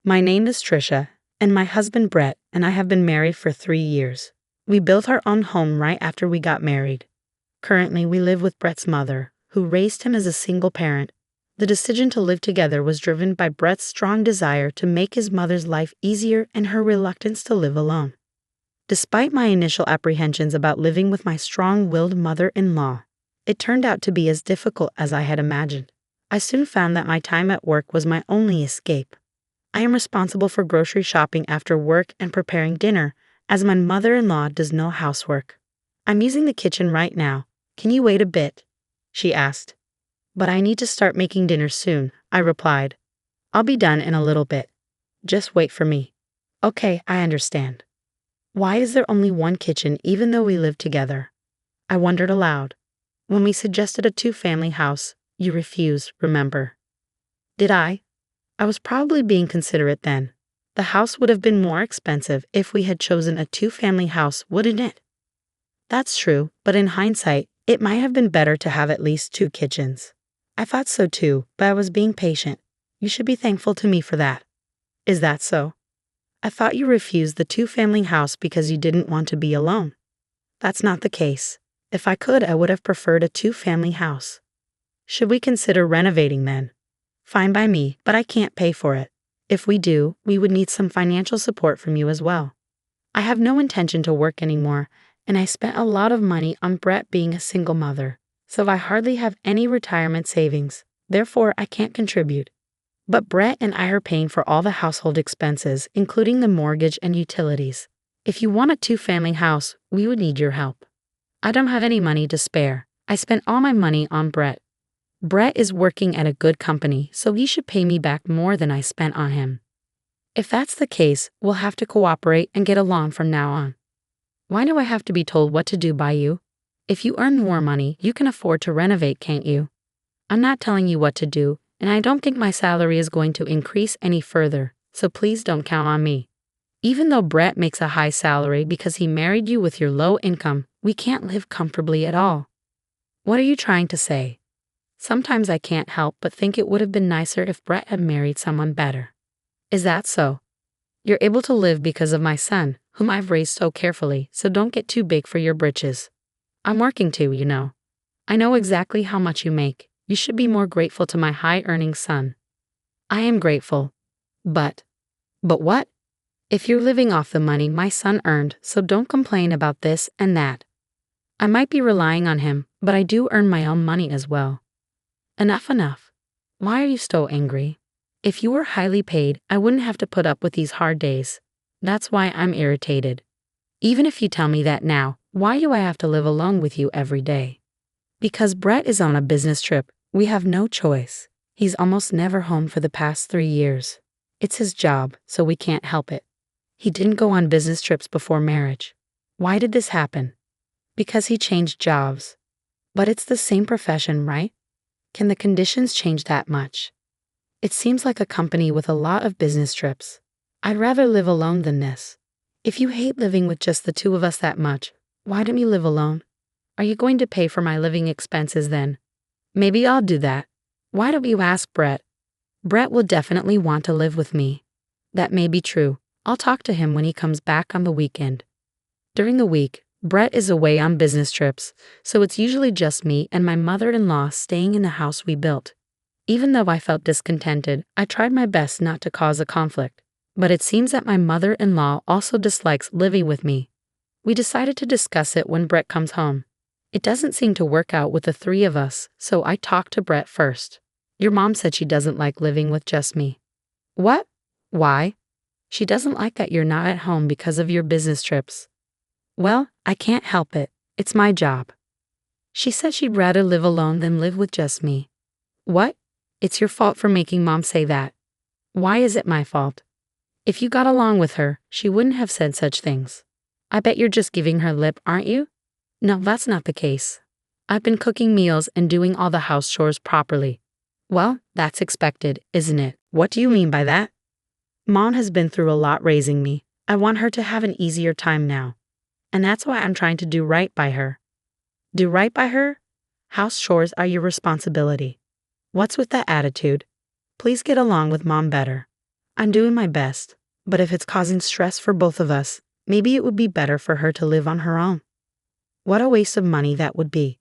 My name is Trisha, and my husband Brett and I have been married for 3 years. We built our own home right after we got married. Currently, we live with Brett's mother, who raised him as a single parent. The decision to live together was driven by Brett's strong desire to make his mother's life easier and her reluctance to live alone. Despite my initial apprehensions about living with my strong-willed mother-in-law, it turned out to be as difficult as I had imagined. I soon found that my time at work was my only escape. I am responsible for grocery shopping after work and preparing dinner, as my mother-in-law does no housework. I'm using the kitchen right now. Can you wait a bit? She asked. But I need to start making dinner soon, I replied. I'll be done in a little bit. Just wait for me. Okay, I understand. Why is there only one kitchen even though we live together? I wondered aloud. When we suggested a 2-family house, you refused, remember? Did I? I was probably being considerate then. The house would have been more expensive if we had chosen a 2-family house, wouldn't it? That's true, but in hindsight, it might have been better to have at least 2 kitchens. I thought so too, but I was being patient. You should be thankful to me for that. Is that so? I thought you refused the 2-family house because you didn't want to be alone. That's not the case. If I could, I would have preferred a 2-family house. Should we consider renovating then? Fine by me, but I can't pay for it. If we do, we would need some financial support from you as well. I have no intention to work anymore, and I spent a lot of money on Brett being a single mother, so I hardly have any retirement savings. Therefore, I can't contribute. But Brett and I are paying for all the household expenses, including the mortgage and utilities. If you want a 2-family house, we would need your help. I don't have any money to spare. I spent all my money on Brett. Brett is working at a good company, so he should pay me back more than I spent on him. If that's the case, we'll have to cooperate and get along from now on. Why do I have to be told what to do by you? If you earn more money, you can afford to renovate, can't you? I'm not telling you what to do, and I don't think my salary is going to increase any further, so please don't count on me. Even though Brett makes a high salary because he married you with your low income, we can't live comfortably at all. What are you trying to say? Sometimes I can't help but think it would have been nicer if Brett had married someone better. Is that so? You're able to live because of my son, whom I've raised so carefully, so don't get too big for your britches. I'm working too, you know. I know exactly how much you make. You should be more grateful to my high-earning son. I am grateful. But what? If you're living off the money my son earned, so don't complain about this and that. I might be relying on him, but I do earn my own money as well. Enough. Why are you so angry? If you were highly paid, I wouldn't have to put up with these hard days. That's why I'm irritated. Even if you tell me that now, why do I have to live alone with you every day? Because Brett is on a business trip, we have no choice. He's almost never home for the past 3 years. It's his job, so we can't help it. He didn't go on business trips before marriage. Why did this happen? Because he changed jobs. But it's the same profession, right? Can the conditions change that much? It seems like a company with a lot of business trips. I'd rather live alone than this. If you hate living with just the 2 of us that much, why don't you live alone? Are you going to pay for my living expenses then? Maybe I'll do that. Why don't you ask Brett? Brett will definitely want to live with me. That may be true. I'll talk to him when he comes back on the weekend. During the week, Brett is away on business trips, so it's usually just me and my mother-in-law staying in the house we built. Even though I felt discontented, I tried my best not to cause a conflict. But it seems that my mother-in-law also dislikes living with me. We decided to discuss it when Brett comes home. It doesn't seem to work out with the 3 of us, so I talked to Brett first. Your mom said she doesn't like living with just me. What? Why? She doesn't like that you're not at home because of your business trips. Well, I can't help it. It's my job. She said she'd rather live alone than live with just me. What? It's your fault for making Mom say that. Why is it my fault? If you got along with her, she wouldn't have said such things. I bet you're just giving her lip, aren't you? No, that's not the case. I've been cooking meals and doing all the house chores properly. Well, that's expected, isn't it? What do you mean by that? Mom has been through a lot raising me. I want her to have an easier time now. And that's why I'm trying to do right by her. Do right by her? House chores are your responsibility. What's with that attitude? Please get along with Mom better. I'm doing my best, but if it's causing stress for both of us, maybe it would be better for her to live on her own. What a waste of money that would be.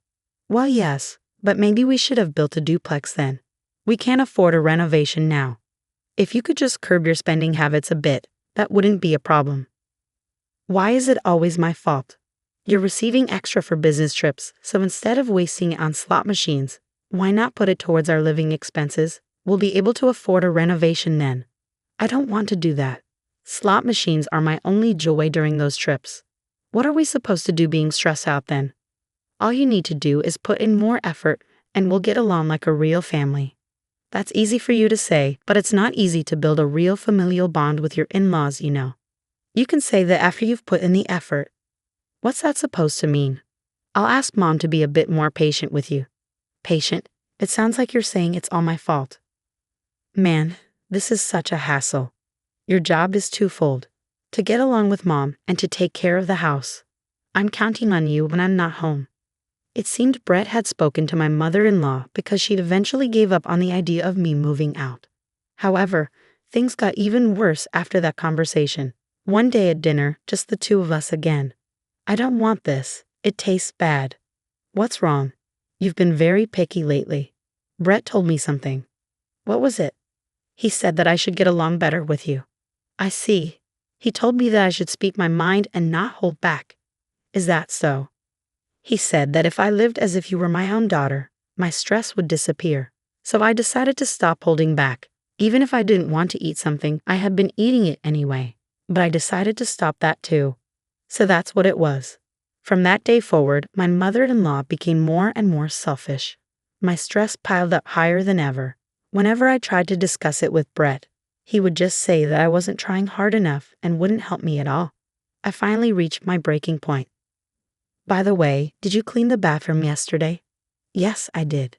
Well, yes, but maybe we should have built a duplex then. We can't afford a renovation now. If you could just curb your spending habits a bit, that wouldn't be a problem. Why is it always my fault? You're receiving extra for business trips, so instead of wasting it on slot machines, why not put it towards our living expenses? We'll be able to afford a renovation then. I don't want to do that. Slot machines are my only joy during those trips. What are we supposed to do being stressed out then? All you need to do is put in more effort and we'll get along like a real family. That's easy for you to say, but it's not easy to build a real familial bond with your in-laws, you know. You can say that after you've put in the effort. What's that supposed to mean? I'll ask Mom to be a bit more patient with you. Patient? It sounds like you're saying it's all my fault. Man, this is such a hassle. Your job is twofold: to get along with Mom and to take care of the house. I'm counting on you when I'm not home. It seemed Brett had spoken to my mother-in-law because she'd eventually gave up on the idea of me moving out. However, things got even worse after that conversation. One day at dinner, just the two of us again. I don't want this. It tastes bad. What's wrong? You've been very picky lately. Brett told me something. What was it? He said that I should get along better with you. I see. He told me that I should speak my mind and not hold back. Is that so? He said that if I lived as if you were my own daughter, my stress would disappear. So I decided to stop holding back. Even if I didn't want to eat something, I had been eating it anyway. But I decided to stop that too. So that's what it was. From that day forward, my mother-in-law became more and more selfish. My stress piled up higher than ever. Whenever I tried to discuss it with Brett, he would just say that I wasn't trying hard enough and wouldn't help me at all. I finally reached my breaking point. By the way, did you clean the bathroom yesterday? Yes, I did.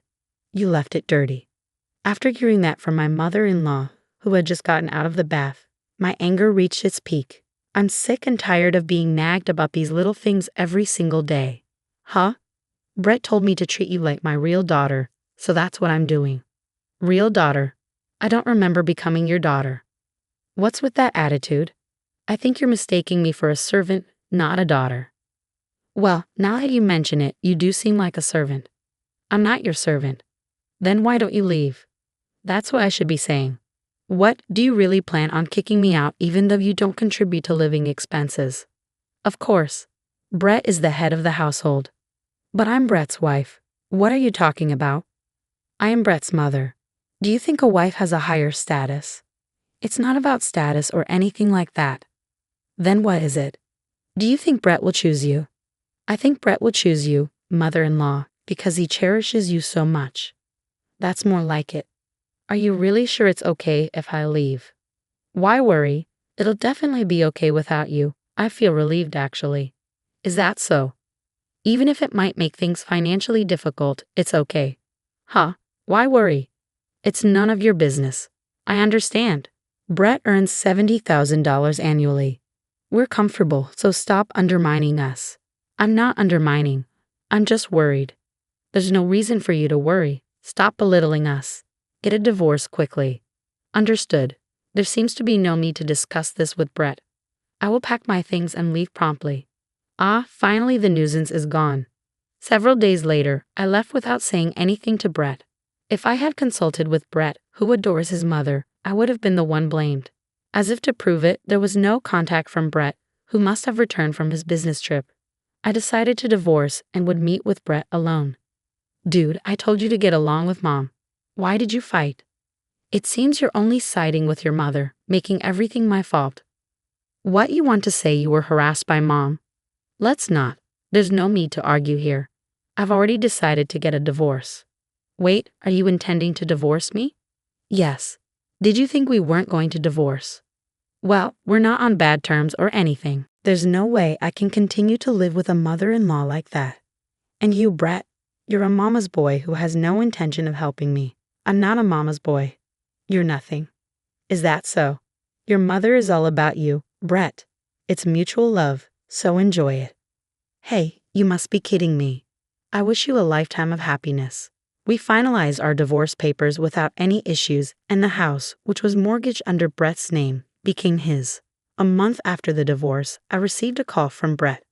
You left it dirty. After hearing that from my mother-in-law, who had just gotten out of the bath, my anger reached its peak. I'm sick and tired of being nagged about these little things every single day. Huh? Brett told me to treat you like my real daughter, so that's what I'm doing. Real daughter? I don't remember becoming your daughter. What's with that attitude? I think you're mistaking me for a servant, not a daughter. Well, now that you mention it, you do seem like a servant. I'm not your servant. Then why don't you leave? That's what I should be saying. What, do you really plan on kicking me out even though you don't contribute to living expenses? Of course. Brett is the head of the household. But I'm Brett's wife. What are you talking about? I am Brett's mother. Do you think a wife has a higher status? It's not about status or anything like that. Then what is it? Do you think Brett will choose you? I think Brett will choose you, mother-in-law, because he cherishes you so much. That's more like it. Are you really sure it's okay if I leave? Why worry? It'll definitely be okay without you. I feel relieved, actually. Is that so? Even if it might make things financially difficult, it's okay. Huh? Why worry? It's none of your business. I understand. Brett earns $70,000 annually. We're comfortable, so stop undermining us. I'm not undermining. I'm just worried. There's no reason for you to worry. Stop belittling us. Get a divorce quickly. Understood. There seems to be no need to discuss this with Brett. I will pack my things and leave promptly. Finally the nuisance is gone. Several days later, I left without saying anything to Brett. If I had consulted with Brett, who adores his mother, I would have been the one blamed. As if to prove it, there was no contact from Brett, who must have returned from his business trip. I decided to divorce and would meet with Brett alone. Dude, I told you to get along with Mom. Why did you fight? It seems you're only siding with your mother, making everything my fault. What, you want to say you were harassed by Mom? Let's not. There's no need to argue here. I've already decided to get a divorce. Wait, are you intending to divorce me? Yes. Did you think we weren't going to divorce? Well, we're not on bad terms or anything. There's no way I can continue to live with a mother-in-law like that. And you, Brett, you're a mama's boy who has no intention of helping me. I'm not a mama's boy. You're nothing. Is that so? Your mother is all about you, Brett. It's mutual love, so enjoy it. Hey, you must be kidding me. I wish you a lifetime of happiness. We finalized our divorce papers without any issues, and the house, which was mortgaged under Brett's name, became his. A month after the divorce, I received a call from Brett.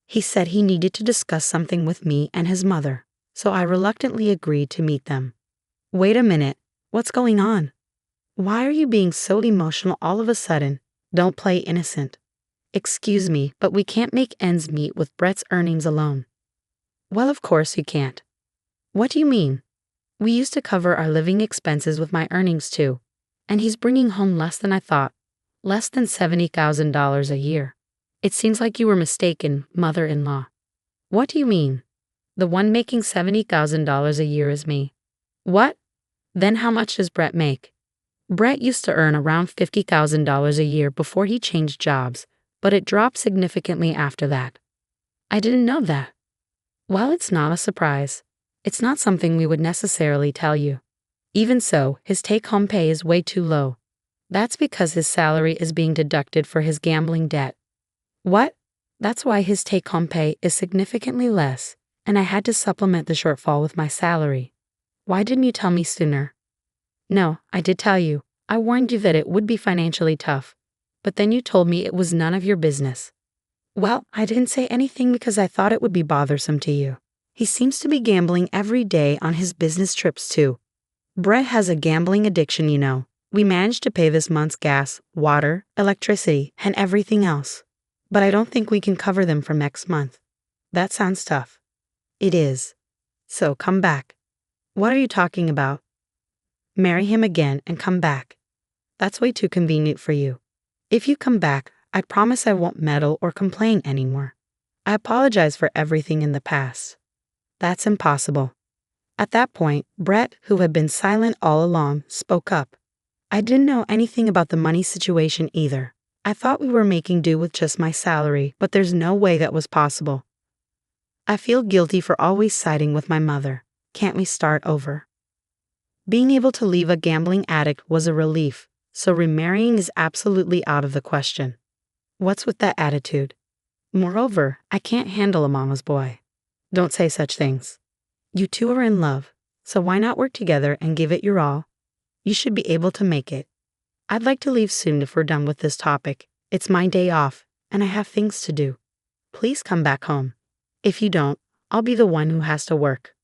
He said he needed to discuss something with me and his mother, so I reluctantly agreed to meet them. Wait a minute, what's going on? Why are you being so emotional all of a sudden? Don't play innocent. Excuse me, but we can't make ends meet with Brett's earnings alone. Well, of course you can't. What do you mean? We used to cover our living expenses with my earnings too, and he's bringing home less than I thought, less than $70,000 a year. It seems like you were mistaken, mother-in-law. What do you mean? The one making $70,000 a year is me. What? Then how much does Brett make? Brett used to earn around $50,000 a year before he changed jobs, but it dropped significantly after that. I didn't know that. Well, it's not a surprise. It's not something we would necessarily tell you. Even so, his take-home pay is way too low. That's because his salary is being deducted for his gambling debt. What? That's why his take-home pay is significantly less, and I had to supplement the shortfall with my salary. Why didn't you tell me sooner? No, I did tell you. I warned you that it would be financially tough. But then you told me it was none of your business. Well, I didn't say anything because I thought it would be bothersome to you. He seems to be gambling every day on his business trips too. Brett has a gambling addiction, you know. We managed to pay this month's gas, water, electricity, and everything else. But I don't think we can cover them for next month. That sounds tough. It is. So come back. What are you talking about? Marry him again and come back. That's way too convenient for you. If you come back, I promise I won't meddle or complain anymore. I apologize for everything in the past. That's impossible. At that point, Brett, who had been silent all along, spoke up. I didn't know anything about the money situation either. I thought we were making do with just my salary, but there's no way that was possible. I feel guilty for always siding with my mother. Can't we start over? Being able to leave a gambling addict was a relief, so remarrying is absolutely out of the question. What's with that attitude? Moreover, I can't handle a mama's boy. Don't say such things. You two are in love, so why not work together and give it your all? You should be able to make it. I'd like to leave soon if we're done with this topic. It's my day off, and I have things to do. Please come back home. If you don't, I'll be the one who has to work.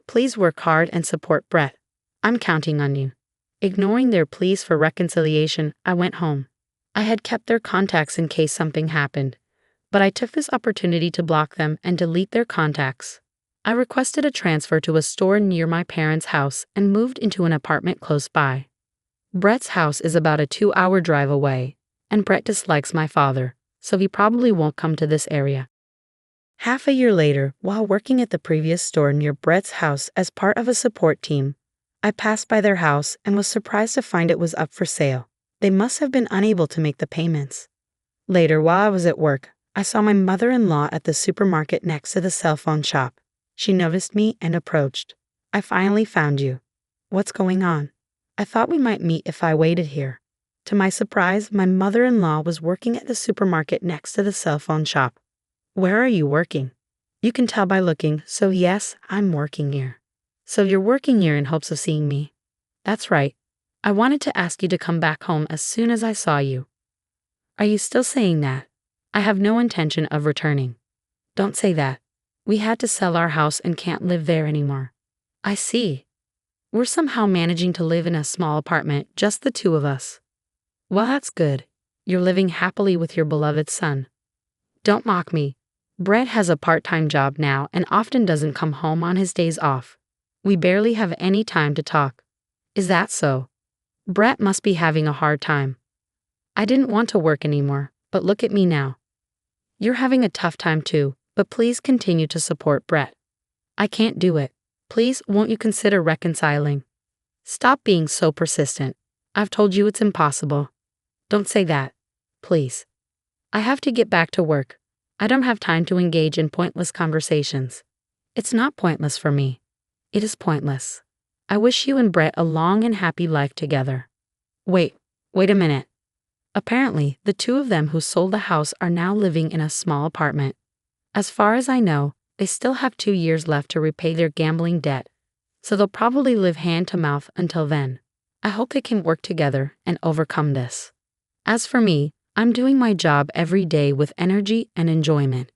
Please work hard and support Brett. I'm counting on you. Ignoring their pleas for reconciliation, I went home. I had kept their contacts in case something happened, but I took this opportunity to block them and delete their contacts. I requested a transfer to a store near my parents' house and moved into an apartment close by. Brett's house is about a 2-hour drive away, and Brett dislikes my father, so he probably won't come to this area. Half a year later, while working at the previous store near Brett's house as part of a support team, I passed by their house and was surprised to find it was up for sale. They must have been unable to make the payments. Later, while I was at work, I saw my mother-in-law at the supermarket next to the cell phone shop. She noticed me and approached. I finally found you. What's going on? I thought we might meet if I waited here. To my surprise, my mother-in-law was working at the supermarket next to the cell phone shop. Where are you working? You can tell by looking, so yes, I'm working here. So you're working here in hopes of seeing me? That's right. I wanted to ask you to come back home as soon as I saw you. Are you still saying that? I have no intention of returning. Don't say that. We had to sell our house and can't live there anymore. I see. We're somehow managing to live in a small apartment, just the two of us. Well, that's good. You're living happily with your beloved son. Don't mock me. Brett has a part-time job now and often doesn't come home on his days off. We barely have any time to talk. Is that so? Brett must be having a hard time. I didn't want to work anymore, but look at me now. You're having a tough time too, but please continue to support Brett. I can't do it. Please, won't you consider reconciling? Stop being so persistent. I've told you it's impossible. Don't say that. Please. I have to get back to work. I don't have time to engage in pointless conversations. It's not pointless for me. It is pointless. I wish you and Brett a long and happy life together. Wait a minute. Apparently, the two of them who sold the house are now living in a small apartment. As far as I know, they still have 2 years left to repay their gambling debt. so they'll probably live hand to mouth until then. I hope they can work together and overcome this. As for me, I'm doing my job every day with energy and enjoyment.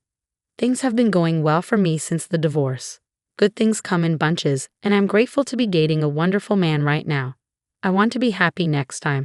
Things have been going well for me since the divorce. Good things come in bunches, and I'm grateful to be dating a wonderful man right now. I want to be happy next time.